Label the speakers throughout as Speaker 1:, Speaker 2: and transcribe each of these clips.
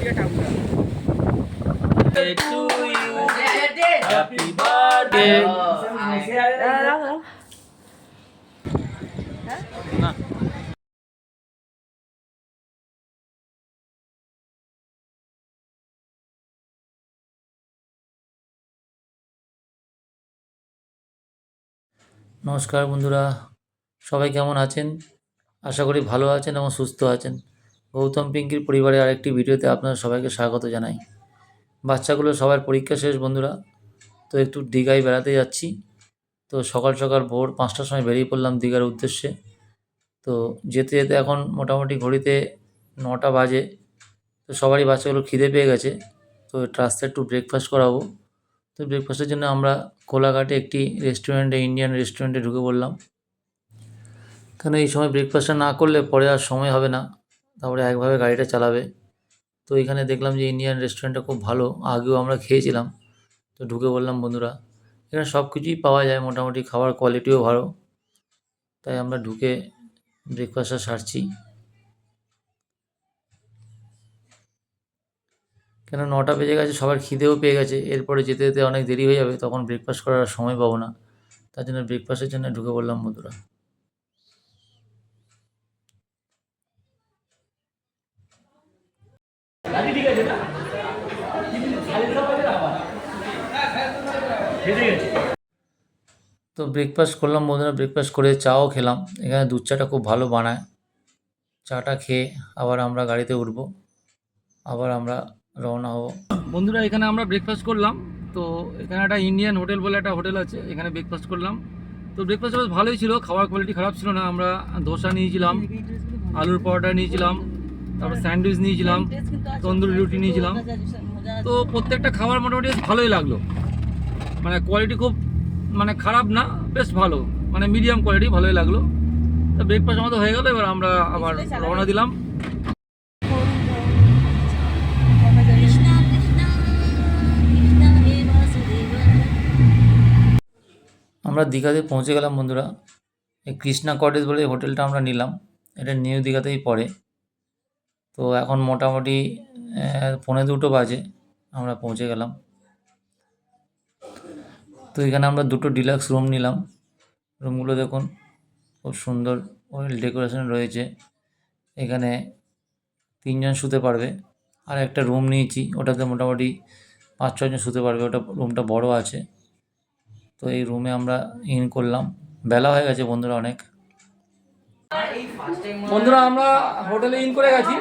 Speaker 1: নমস্কার বন্ধুরা, সবাই কেমন আছেন? আশা করি ভালো আছেন এবং সুস্থ আছেন। গৌতম পিঙ্কির পরিবারের আরেকটি ভিডিওতে আপনারা সবাইকে স্বাগত জানাই। বাচ্চাগুলো সবার পরীক্ষা শেষ বন্ধুরা, তো একটু দীঘায় বেড়াতে যাচ্ছি। তো সকাল সকাল ভোর 5টার সময় বেরিয়ে পড়লাম দীঘার উদ্দেশ্যে। তো যেতে যেতে এখন মোটামুটি ঘড়িতে 9টা বাজে। তো সবারই বাচ্চাগুলো খিদে পেয়ে গেছে, তো রাস্তায় একটু ব্রেকফাস্ট করাবো। তো ব্রেকফাস্টের জন্য আমরা কোলাঘাটে একটি রেস্টুরেন্টে, ইন্ডিয়ান রেস্টুরেন্টে ঢুকে পড়লাম। কেন এই সময় ব্রেকফাস্টটা না করলে পরে আর সময় হবে না, তারপরে একভাবে গাড়িটা চালাবে। তো এখানে দেখলাম যে ইন্ডিয়ান রেস্টুরেন্টটা খুব ভালো, আগেও আমরা খেয়েছিলাম। তো ঢুকে বললাম বন্ধুরা, এখানে সব কিছুই পাওয়া যায়, মোটামুটি খাবার কোয়ালিটিও ভালো। তাই আমরা ঢুকে ব্রেকফাস্টটা সারছি। কেন 9টা বেজে গেছে, সবার খিদেও পেয়ে গেছে, এরপরে যেতে যেতে অনেক দেরি হয়ে যাবে, তখন ব্রেকফাস্ট করার আর সময় পাবো না। তার জন্য ব্রেকফাস্টের জন্য ঢুকে পড়লাম বন্ধুরা। তো ব্রেকফাস্ট করলাম বন্ধুরা, ব্রেকফাস্ট করে চাও খেলাম। এখানে দুধ চাটা খুব ভালো বানায়। চাটা খেয়ে আবার আমরা গাড়িতে উঠবো, আবার আমরা রওনা হব। বন্ধুরা এখানে আমরা ব্রেকফাস্ট করলাম। তো এখানে একটা ইন্ডিয়ান হোটেল বলে একটা হোটেল আছে, এখানে ব্রেকফাস্ট করলাম। তো ব্রেকফাস্ট বেশ ভালোই ছিল, খাবার কোয়ালিটি খারাপ ছিল না। আমরা ধোসা নিয়েছিলাম, আলুর পরোটা নিয়েছিলাম, তারপর স্যান্ডউইচ নিয়েছিলাম, তন্দুরি রুটি নিয়েছিলাম। তো প্রত্যেকটা খাবার মোটামুটি বেশ ভালোই লাগলো, মানে কোয়ালিটি খুব মানে খারাপ না, বেশ ভালো, মানে মিডিয়াম কোয়ালিটি, ভালোই লাগলো। তো ব্রেকফাস্ট আমাদের হয়ে গেল, এবার আমরা আবার রওনা দিলাম। আমরা দীঘাতে পৌঁছে গেলাম বন্ধুরা। এই কৃষ্ণা কটেজ বলে এই হোটেলটা আমরা নিলাম, এটা নিউ দীঘাতেই পড়ে। তো এখন মোটামুটি 1:45 বাজে, আমরা পৌঁছে গেলাম। তো এখানে আমরা দুটো ডিলাক্স রুম নিলাম। রুমগুলো দেখুন, খুব সুন্দর ওয়েল ডেকোরেশন রয়েছে। এখানে 3জন শুতে পারবে। আর একটা রুম নিয়েছি, ওটাতে মোটামুটি 5-6 জন শুতে পারবে, ওটা রুমটা বড় আছে। তো এই রুমে আমরা ইন করলাম। বেলা হয়ে গেছে বন্ধুরা অনেক। বন্ধুরা আমরা হোটেলে ইন করে গেছি।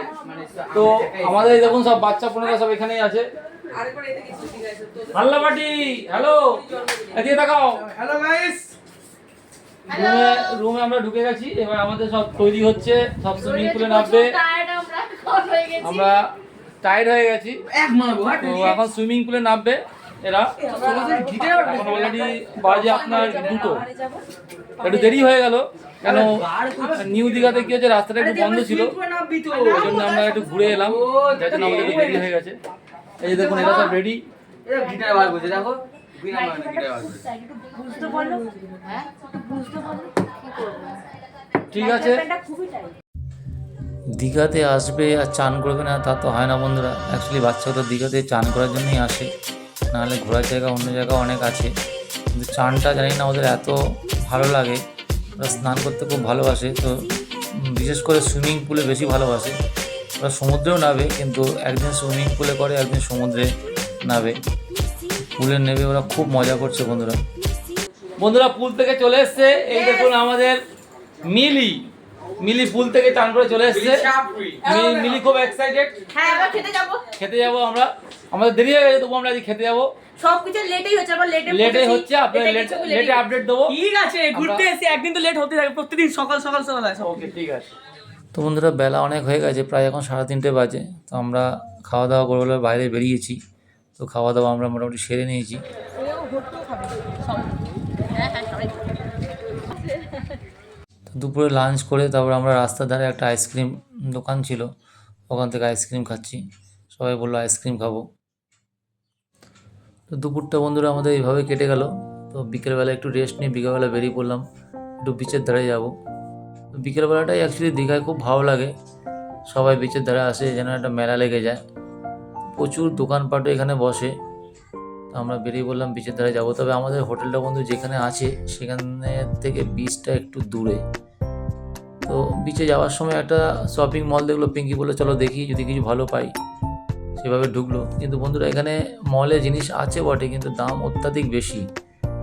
Speaker 1: তো আমাদের দেখুন সব বাচ্চা পোনেরা সব এখানেই আছে। হাল্লা পার্টি, হ্যালো, এদিকে তাকাও। হ্যালো গাইস, রুমে আমরা ঢুকে গেছি। এবার আমাদের সব তৈরি হচ্ছে, সব সুইমিং পুলে নামবে। আমরা টায়ার্ড হয়ে গেছি, তো এখন সুইমিং পুলে নামবে এরা। এখন অলরেডি বাজে আপনার 2টো, একটু দেরি হয়ে গেল। কেন নিউ দীঘাতে কি হচ্ছে, রাস্তাটা একটু বন্ধ ছিল, ওই জন্য আমরা একটু ঘুরে এলাম, যার জন্য আমাদের একটু দেরি হয়ে গেছে। এই যে দেখুন এরা সব রেডি। ঠিক আছে, দীঘাতে আসবে আর চান করবে না তা তো হয় না বন্ধুরা। অ্যাকচুয়ালি বাচ্চারা তো দীঘাতে চান করার জন্যই আসে, নাহলে ঘোরার জায়গা অন্য জায়গা অনেক আছে। কিন্তু চানটা জানি না ওদের এত ভালো লাগে, ওরা স্নান করতে খুব ভালোবাসে। তো বিশেষ করে সুইমিং পুলে বেশি ভালোবাসে। ওরা সমুদ্রেও নাবে, কিন্তু একদিন সুইমিং পুলে করে, একদিন সমুদ্রে নাবে। পুলে নেবে, ওরা খুব মজা করছে বন্ধুরা। বন্ধুরা পুল থেকে চলে এসছে, এই দেখুন আমাদের মিলি। মিলি পুল থেকে চান করে চলে এসছে। মিলি খুব এক্সাইটেড।
Speaker 2: হ্যাঁ আমরা খেতে যাব
Speaker 1: আমরা, আমাদের দেরি হয়ে গেছে, তবু আমরা আজ খেতে যাব।
Speaker 2: সবকিছু লেটেই হচ্ছে, আবার
Speaker 1: লেটেই হচ্ছে, আপনাদের লেটে আপডেট দেবো।
Speaker 2: ঠিক আছে, ঘুরতে এসে একদিন তো লেট হতে থাকে, প্রতিদিন সকাল সকাল আসে।
Speaker 1: ওকে ঠিক আছে। তো বন্ধুরা বেলা অনেক হয়ে গেছে, প্রায় এখন 3:30 বাজে। তো আমরা খাওয়া দাওয়া করে বাইরে বেরিয়েছি। তো খাওয়া দাওয়া আমরা মোটামুটি সেরে নিয়েছি। দুপুরে লাঞ্চ করে তারপর আমরা রাস্তার ধারে একটা আইসক্রিম দোকান ছিল, ওখান থেকে আইসক্রিম খাচ্ছি। সবাই বললো আইসক্রিম খাবো। তো দুপুরটা বন্ধুরা আমাদের এইভাবে কেটে গেল। তো বিকেলবেলা একটু রেস্ট নিয়ে বিকেলবেলা বেরিয়ে পড়লাম, একটু বিচের ধারে যাবো। তো বিকেলবেলাটাই অ্যাকচুয়ালি দীঘায় খুব ভালো লাগে, সবাই বিচের ধারে আসে, যেন একটা মেলা লেগে যায়। প্রচুর দোকানপাটও এখানে বসে। তো আমরা বেরিয়ে বললাম বিচের ধারে যাবো, তবে আমাদের হোটেলটা বন্ধু যেখানে আছে সেখানে থেকে বিচটা একটু দূরে। তো বিচে যাওয়ার সময় একটা শপিং মল দেখলো, পিঙ্কি বললো চলো দেখি যদি কিছু ভালো পাই, সেভাবে ঢুকলো। কিন্তু বন্ধুরা এখানে মলে জিনিস আছে বটে, কিন্তু দাম অত্যাধিক বেশি,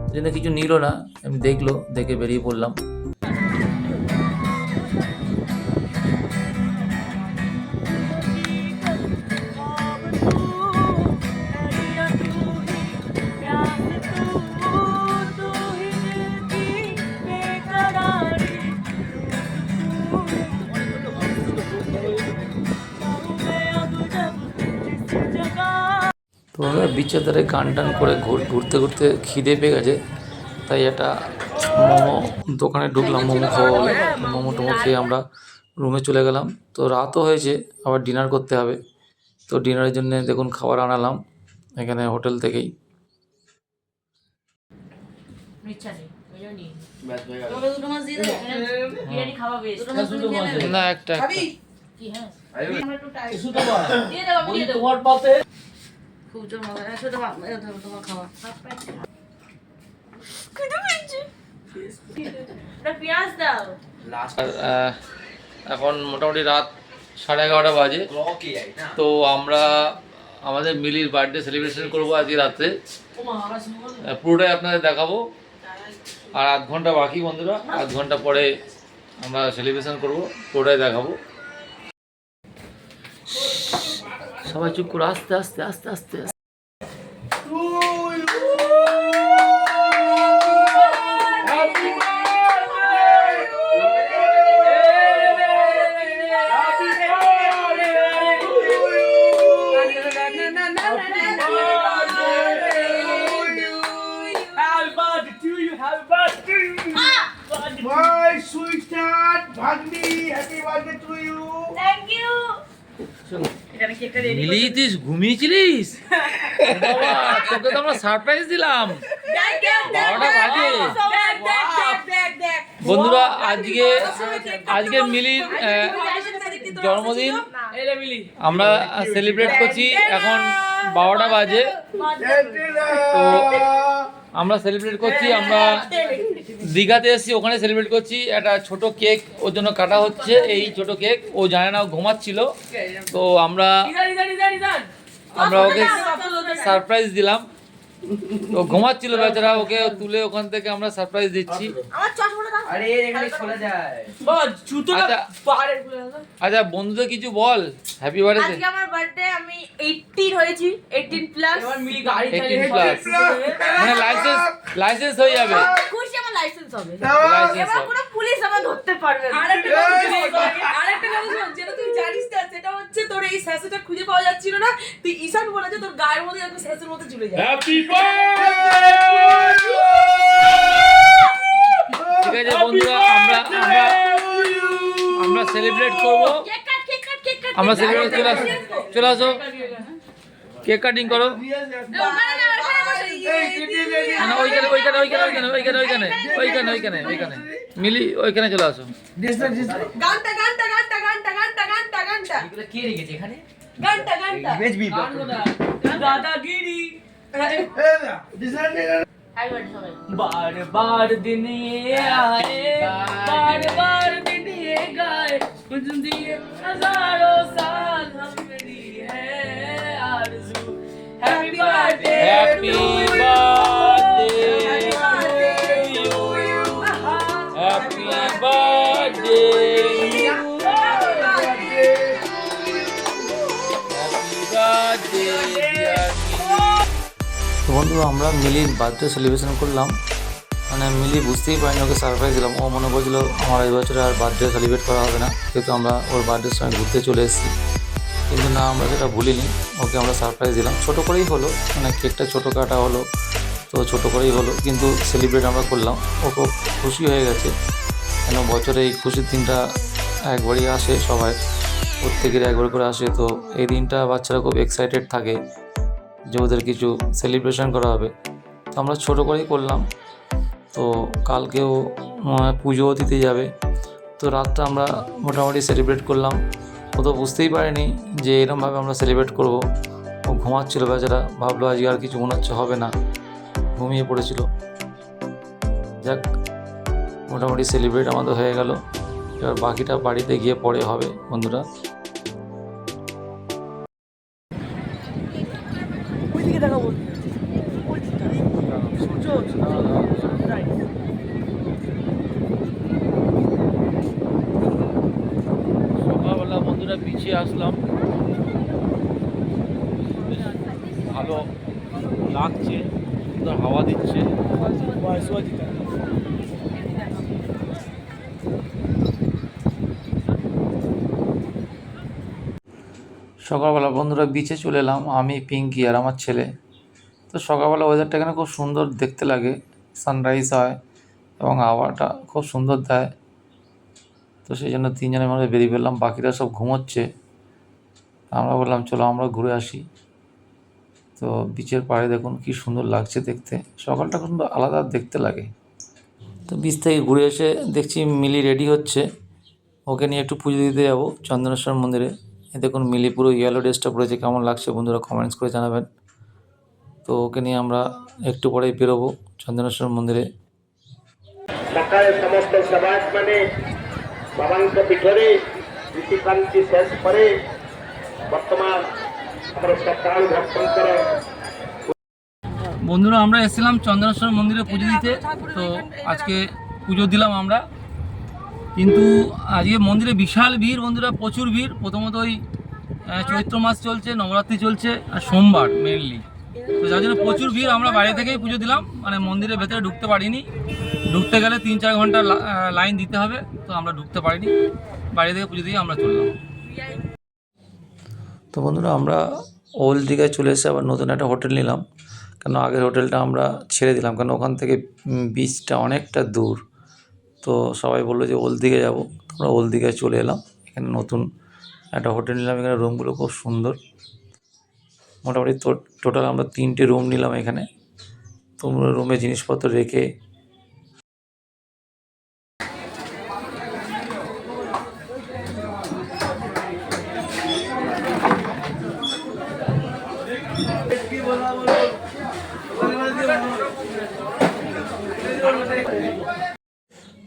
Speaker 1: ওই জন্য কিছু নিল না, আমি দেখলো, দেখে বেরিয়ে পড়লাম। তো আমরা বিচের ধারে গান টান করে ঘুরতে ঘুরতে খিদে পেয়ে গেছে, তাই একটা মোমো দোকানে ঢুকলাম মোমো খাবো বলে। মোমো টোমো খেয়ে আমরা রুমে চলে গেলাম। তো রাতও হয়েছে, আবার ডিনার করতে হবে। তো ডিনারের জন্য দেখুন খাবার আনালাম এখানে হোটেল থেকেই। না একটা এখন মোটামুটি রাত 11:30 বাজে। তো আমরা আমাদের মিলির বার্থডে সেলিব্রেশন করবো আজকে রাত্রে, পুরোটাই আপনাদের দেখাবো। আর আধ ঘন্টা বাকি বন্ধুরা, আধ ঘন্টা পরে আমরা সেলিব্রেশন করবো, পুরোটাই দেখাবো। সবাই চুপ করে আস্তে আস্তে আস্তে আস্তে আস্তে।
Speaker 3: My sweetheart, Bhagni, happy birthday to you.
Speaker 2: Thank you.
Speaker 1: মিলি তুই ঘুমিয়েছিলিস? বাবা, তোকে তো আমরা সারপ্রাইজ দিলাম 12টা বাজে। বন্ধুরা আজকে মিলির জন্মদিন, আমরা সেলিব্রেট করছি, এখন 12টা বাজে। তো আমরা সেলিব্রেট করছি, আমরা দীঘাতে এসেছি, ওখানে সেলিব্রেট করছি। একটা ছোট কেক ওর জন্য কাটা হচ্ছে, এই ছোট কেক। ও জানে না, ও ঘুমাচ্ছিল। তো আমরা ওকে সারপ্রাইজ দিলাম। তো ঘুমাচ্ছিল বেচারা, ওকে তুলে ওখান থেকে আমরা সারপ্রাইজ দিচ্ছি। আচ্ছা বন্ধুদের কিছু বল, হ্যাপি বার্থডে।
Speaker 4: আজকে আমার বার্থডে, আমি 18 হয়েছি, 18 প্লাস।
Speaker 1: 18 প্লাস মানে লাইসেন্স হয়ে যাবে।
Speaker 4: খুশি, আমার লাইসেন্স হবে।
Speaker 1: লাইসেন্স
Speaker 4: এবার কোনো পুলিশ আমার ধরতে পারবে না।
Speaker 2: আরেকটা কথা শোন, যেটা তুই জানিস না, সেটা হচ্ছে তোর এই স্যাসেটা খুঁজে পাওয়া যাচ্ছিল না, তুই ঈশান বলেছে তোর গায়ের মধ্যে এরকম স্যাসের মধ্যে ঝুলে যায়।
Speaker 1: Happy birthday. ঠিক আছে বন্ধুরা, আমরা সেলিব্রেট করব। আমরা সেলিব্রেট চলে আসো, কেক কাটিং করো। ওইখানে মিলি, ওইখানে চলে আসো।
Speaker 2: গানটা কে রেখেছে এখানে? গানটা দাদাগিরি। बार बार दिन ये आए, बार बार दिन ये गाए, कुछ दिए हजारों साल हमरी है आरज़ू। Happy birthday
Speaker 1: happy birthday you, happy birthday তো বন্ধুরা আমরা মিলির বার্থডে সেলিব্রেশন করলাম। মানে মিলি বুঝতেই পারিনি, ওকে সারপ্রাইজ দিলাম। ও মনে করছিল আমার এই বছরে আর বার্থডে সেলিব্রেট করা হবে না, যেহেতু আমরা ওর বার্থডের সময় ঘুরতে চলে এসেছি। কিন্তু না, আমরা সেটা ভুলিনি, ওকে আমরা সারপ্রাইজ দিলাম। ছোটো করেই হলো, মানে কেকটা ছোটো কাটা হলো, তো ছোটো করেই হলো, কিন্তু সেলিব্রেট আমরা করলাম। ও খুব খুশি হয়ে গেছে, কেন বছরে এই খুশির দিনটা একবারই আসে, সবাই প্রত্যেকের একবার করে আসে। তো এই দিনটা বাচ্চারা খুব এক্সাইটেড থাকে যে ওদের কিছু সেলিব্রেশন করা হবে। তো আমরা ছোটো করেই করলাম। তো কালকেও পুজোও দিতে যাবে। তো রাতটা আমরা মোটামুটি সেলিব্রেট করলাম। ও তো বুঝতেই পারেনি যে এরকমভাবে আমরা সেলিব্রেট করব। ও ঘুমাচ্ছিল বেচারা, ভাবলো আজকে আর কিছু মনে হচ্ছে হবে না, ঘুমিয়ে পড়েছিল। যাক, মোটামুটি সেলিব্রেট আমাদের হয়ে গেল। এবার বাকিটা বাড়িতে গিয়ে পরে হবে বন্ধুরা।
Speaker 2: ওইদিকে দেখাবো, সূর্য
Speaker 1: সকালবেলা বন্ধুরা পিছিয়ে আসলাম, ভালো লাগছে, সুন্দর হাওয়া দিচ্ছে। সকালবেলা বন্ধুরা বিচে চলে এলাম, আমি, পিঙ্কি আর আমার ছেলে। তো সকালবেলা ওয়েদারটা এখানে খুব সুন্দর দেখতে লাগে, সানরাইজ হয় এবং হাওয়াটা খুব সুন্দর দেয়। তো সেই জন্য তিনজনের মধ্যে বেরিয়ে পড়লাম, বাকিরা সব ঘুমোচ্ছে। আমরা বললাম চলো আমরা ঘুরে আসি। তো বিচের পাড়ে দেখুন কি সুন্দর লাগছে দেখতে, সকালটা খুব সুন্দর আলাদা দেখতে লাগে। তো বিচ থেকে ঘুরে এসে দেখছি মিলি রেডি হচ্ছে, ওকে নিয়ে একটু পুজো দিতে যাবো চন্দনেশ্বর মন্দিরে। এ দেখুন মিলি পুরো ইয়েলো ড্রেসটা পরেছে, কেমন লাগছে বন্ধুরা কমেন্টস করে জানাবেন। তো ওকে নিয়ে আমরা একটু পরেই বেরোবো চন্দনেশ্বর মন্দিরে।
Speaker 3: সকালে সমস্ত সমাজ মানে বাবাঙ্ক পীঠরে নীতিকান্তি শেষ করে বর্তমান আমরা সকাল ভক্তঙ্কর।
Speaker 1: বন্ধুরা আমরা এসেছিলাম চন্দনেশ্বর মন্দিরে পুজো দিতে, তো আজকে পুজো দিলাম আমরা। কিন্তু আজকে মন্দিরে বিশাল ভিড় বন্ধুরা, প্রচুর ভিড়। প্রথমত ওই চৈত্র মাস চলছে, নবরাত্রি চলছে, আর সোমবার মেনলি, তো যার জন্য প্রচুর ভিড়। আমরা বাইরে থেকেই পুজো দিলাম, মানে মন্দিরের ভেতরে ঢুকতে পারিনি। ঢুকতে গেলে 3-4 ঘন্টা লাইন দিতে হবে, তো আমরা ঢুকতে পারিনি, বাইরে থেকে পুজো দিয়ে আমরা চললাম। তো বন্ধুরা আমরা ওল্ড দীঘায় চলে এসে আবার নতুন একটা হোটেল নিলাম, কেন আগের হোটেলটা আমরা ছেড়ে দিলাম, কারণ ওখান থেকে বিচটা অনেকটা দূর। তো সবাই বললো যে ওল্ড দীঘায় যাবো, আমরা ওল্ড দীঘায় চলে এলাম। এখানে নতুন একটা হোটেল নিলাম, এখানে রুমগুলো খুব সুন্দর। মোটামুটি টোটাল আমরা 3টে রুম নিলাম এখানে। তো রুমে জিনিসপত্র রেখে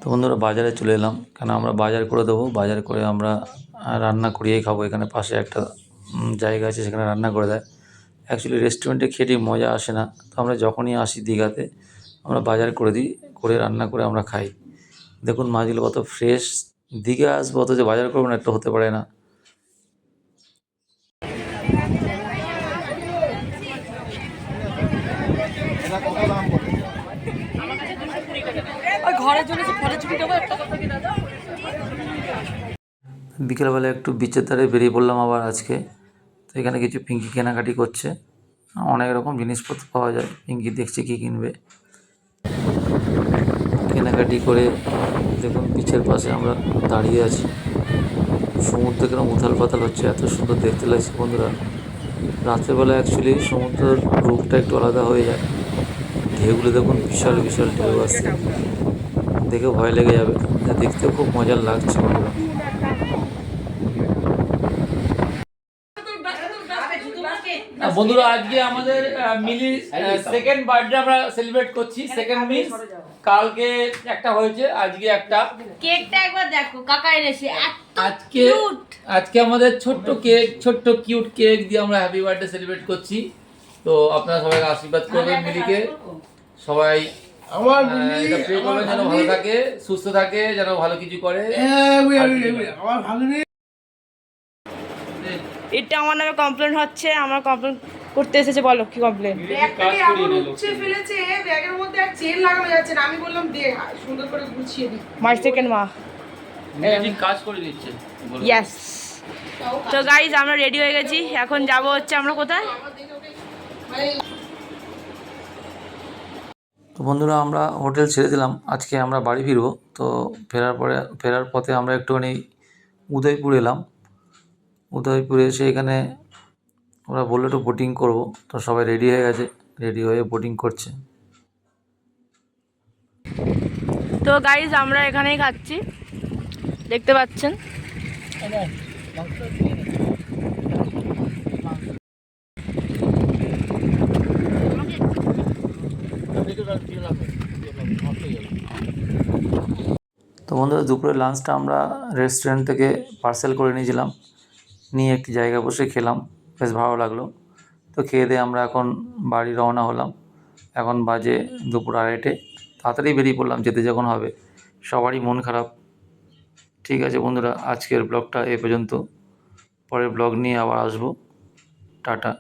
Speaker 1: তো বন্ধুরা বাজারে চলে এলাম, কেন আমরা বাজার করে দেবো, বাজার করে আমরা রান্না করিয়েই খাবো। এখানে পাশে একটা জায়গা আছে, সেখানে রান্না করে দেয়। অ্যাকচুয়ালি রেস্টুরেন্টে খেয়ে ঠিক মজা আসে না, তো আমরা যখনই আসি দীঘাতে আমরা বাজার করে দিই, করে রান্না করে আমরা খাই। দেখুন মাছগুলো কত ফ্রেশ, দীঘা আসবো অথচ বাজার করবো না, একটা হতে পারে না।
Speaker 2: ঘরের জন্য ফলের ছুটি দেবো একটা।
Speaker 1: বিকেলবেলা একটু বিচের ধারে বেরিয়ে পড়লাম আবার আজকে। তো এখানে কিছু পিঙ্কি কেনাকাটি করছে, অনেক রকম জিনিসপত্র পাওয়া যায়। পিঙ্কি দেখছে কী কিনবে, কেনাকাটি করে দেখুন বিচের পাশে আমরা দাঁড়িয়ে আছি। সমুদ্র কেরম উথাল পাতাল হচ্ছে, এত সুন্দর দেখতে লাগছে বন্ধুরা। রাত্রেবেলা অ্যাকচুয়ালি সমুদ্রের রূপটা একটু আলাদা হয়ে যায়। ঢেউগুলো দেখুন বিশাল বিশাল ঢেউ আসছে, দেখে ভয় লেগে যাবে, দেখতেও খুব মজার লাগছে বন্ধুরা। বন্ধুরা আজকে আমাদের মিলি সেকেন্ড বার্থডে আমরা সেলিব্রেট করছি। সেকেন্ড মিস, কালকে একটা হয়েছে, আজকে একটা।
Speaker 4: কেকটা একবার দেখো কাকা এনেছে,
Speaker 1: আজকে আজকে আমাদের ছোট্ট কেক, ছোট্ট কিউট কেক দিয়ে আমরা হ্যাপি বার্থডে সেলিব্রেট করছি। তো আপনারা সবাই আশীর্বাদ করবেন মিলিকে, সবাই
Speaker 3: আমার
Speaker 1: এটা প্রে করবেন যেন ভালো থাকে, সুস্থ থাকে, যেন ভালো কিছু করে।
Speaker 3: আমার ভাগ্নি
Speaker 4: এটা আমার নামে কমপ্লেন হচ্ছে, আমার কমপ্লেন করতে এসেছে। বলো কি কমপ্লেন?
Speaker 2: ব্যাগটাকে এমন উচ্চে ফেলেছে, ব্যাগের মধ্যে আর চেন লাগানো যাচ্ছে না। আমি বললাম দে সুন্দর করে গুছিয়ে দিই।
Speaker 4: মাই সেকেন্ড মা।
Speaker 1: ঠিক কাজ করে দিচ্ছে।
Speaker 4: ইয়েস। তো গাইজ আমরা রেডি হয়ে গেছি, এখন যাব হচ্ছে আমরা কোথায়?
Speaker 1: তো বন্ধুরা আমরা হোটেল ছেড়ে দিলাম, আজকে আমরা বাড়ি ফিরবো। তো ফেরার পথে আমরা একটুখানি উদয়পুর এলাম। উদয়পুরে এসে এখানে ওরা বললো একটু বোটিং করবো, তো সবাই রেডি হয়ে গেছে, রেডি হয়ে বোটিং করছে।
Speaker 4: তো গাইজ আমরা এখানেই খাচ্ছি, দেখতে পাচ্ছেন।
Speaker 1: তো বন্ধুরা দুপুরের লাঞ্চটা আমরা রেস্টুরেন্ট থেকে পার্সেল করে নিয়েছিলাম, নিয়ে একটি জায়গায় বসে খেলাম, বেশ ভালো লাগলো। তো খেয়ে দিয়ে আমরা এখন বাড়ি রওনা হলাম। এখন বাজে দুপুর 2:30, তাড়াতাড়ি বেরিয়ে পড়লাম, যেতে যখন হবে। সবারই মন খারাপ। ঠিক আছে বন্ধুরা, আজকের ব্লগটা এ পর্যন্ত। পরের ব্লগ নিয়ে আবার আসবো। টাটা।